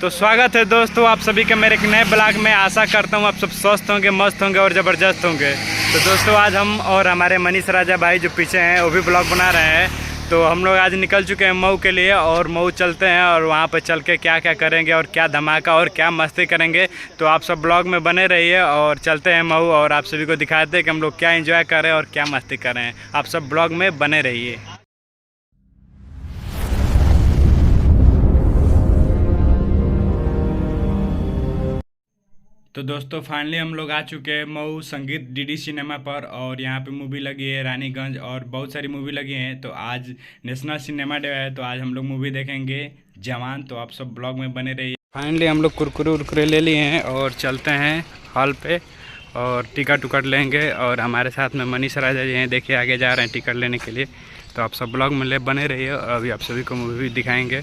तो स्वागत है दोस्तों आप सभी का मेरे एक नए ब्लॉग में। आशा करता हूँ आप सब स्वस्थ होंगे, मस्त होंगे और ज़बरदस्त होंगे। तो दोस्तों आज हम और हमारे मनीष राजा भाई जो पीछे हैं वो भी ब्लॉग बना रहे हैं। तो हम लोग आज निकल चुके हैं मऊ के लिए और मऊ चलते हैं और वहाँ पर चल के क्या क्या करेंगे और क्या धमाका और क्या मस्ती करेंगे। तो आप सब ब्लॉग में बने रहिए और चलते हैं मऊ और आप सभी को दिखाते हैं कि हम लोग क्या एंजॉय कर रहे हैं और क्या मस्ती कर रहे हैं। आप सब ब्लॉग में बने रहिए। तो दोस्तों फाइनली हम लोग आ चुके हैं मऊ संगीत डीडी सिनेमा पर और यहाँ पे मूवी लगी है रानीगंज और बहुत सारी मूवी लगी हैं। तो आज नेशनल सिनेमा डे है तो आज हम लोग मूवी देखेंगे जवान। तो आप सब ब्लॉग में बने रहिए। फाइनली हम लोग कुरकुरे उरकुरे ले लिए हैं और चलते हैं हॉल पे और टिकट उकट लेंगे। और हमारे साथ में मनीष राजा जी हैं, देखिए आगे जा रहे हैं टिकट लेने के लिए। तो आप सब ब्लॉग में बने रहिए और अभी आप सभी को मूवी दिखाएँगे।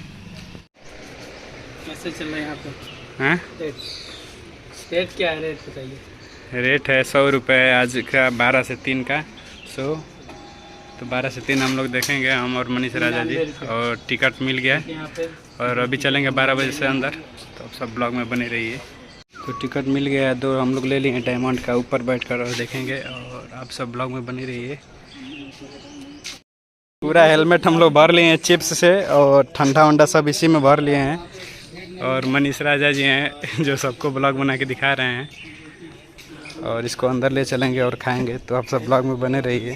कैसे चल रहा है यहाँ पे? हैं रेट क्या है? रेट बताइए। रेट है 100 रुपये आज का, 12 से 3 का 100। तो 12 से 3 हम लोग देखेंगे, हम और मनीष राजा जी। और टिकट मिल गया और अभी चलेंगे 12 बजे से अंदर। तो आप सब ब्लॉग में बने रहिए। तो टिकट मिल गया, 2 हम लोग ले लिए हैं डायमंड का, ऊपर बैठकर और देखेंगे और आप सब ब्लॉग में बने रहिए। पूरा हेलमेट हम लोग भर लिए हैं चिप्स से और ठंडा वंडा सब इसी में भर लिए हैं। और मनीष राजा जी हैं जो सबको ब्लॉग बना के दिखा रहे हैं और इसको अंदर ले चलेंगे और खाएंगे। तो आप सब ब्लॉग में बने रहिए।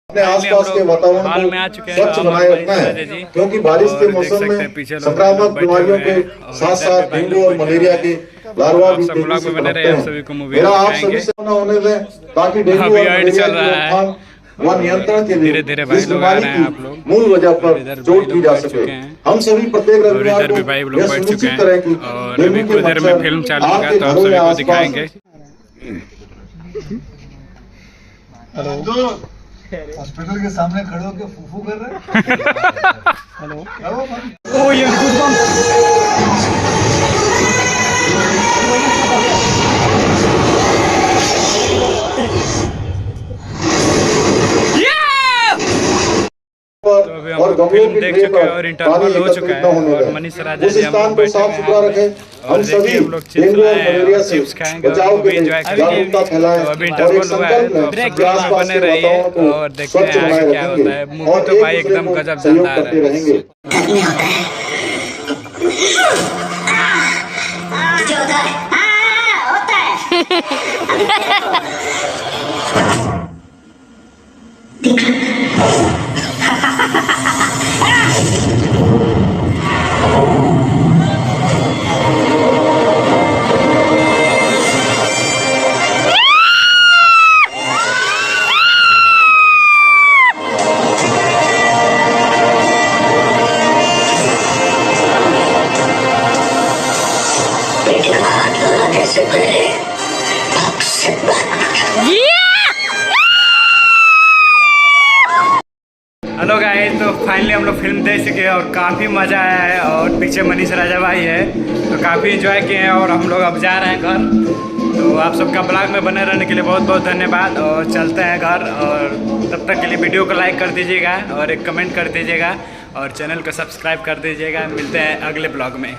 अपने आसपास के वातावरण को स्वच्छ बनाए रखना है, क्योंकि बारिश के मौसम में संक्रामक बीमारियों के साथ साथ डेंगू और मलेरिया के लार्वा भी तेजी से बढ़ते हैं। मेरा आप सभी से होने दें ताकि डेंगू और मलेरिया की रोकथाम व नियंत्रण के लिए इस बीमारी की मूल वजह पर जोर दी जा सके। हम सभी प्रत्येक रविवार को यह सुनिश्चित करें कि डेंगू के मच्छर आपके घरों या आसपास। हेलो, हॉस्पिटल के सामने खड़े होकर फूफू कर रहे हैं। हेलो, ओ ये और गमलों के ढेर पर पानी एकत्रित न होने दें। उस स्थान को साफ सुथरा रखें। हम सभी डेंगू और मलेरिया से बचाव के लिए जागरूकता फैलाएं और एक संकल्प लें कि आसपास के वातावरण को स्वच्छ बनाए रखेंगे और एक दूसरे को सहयोग करते रहेंगे। हेलो गाइस, तो फाइनली हम लोग फिल्म देख चुके हैं और काफ़ी मज़ा आया है। और पीछे मनीष राजा भाई है तो काफ़ी एंजॉय किए हैं और हम लोग अब जा रहे हैं घर। तो आप सबका ब्लॉग में बने रहने के लिए बहुत बहुत धन्यवाद और चलते हैं घर। और तब तक के लिए वीडियो को लाइक कर दीजिएगा और एक कमेंट कर दीजिएगा और चैनल को सब्सक्राइब कर दीजिएगा। मिलते हैं अगले ब्लॉग में।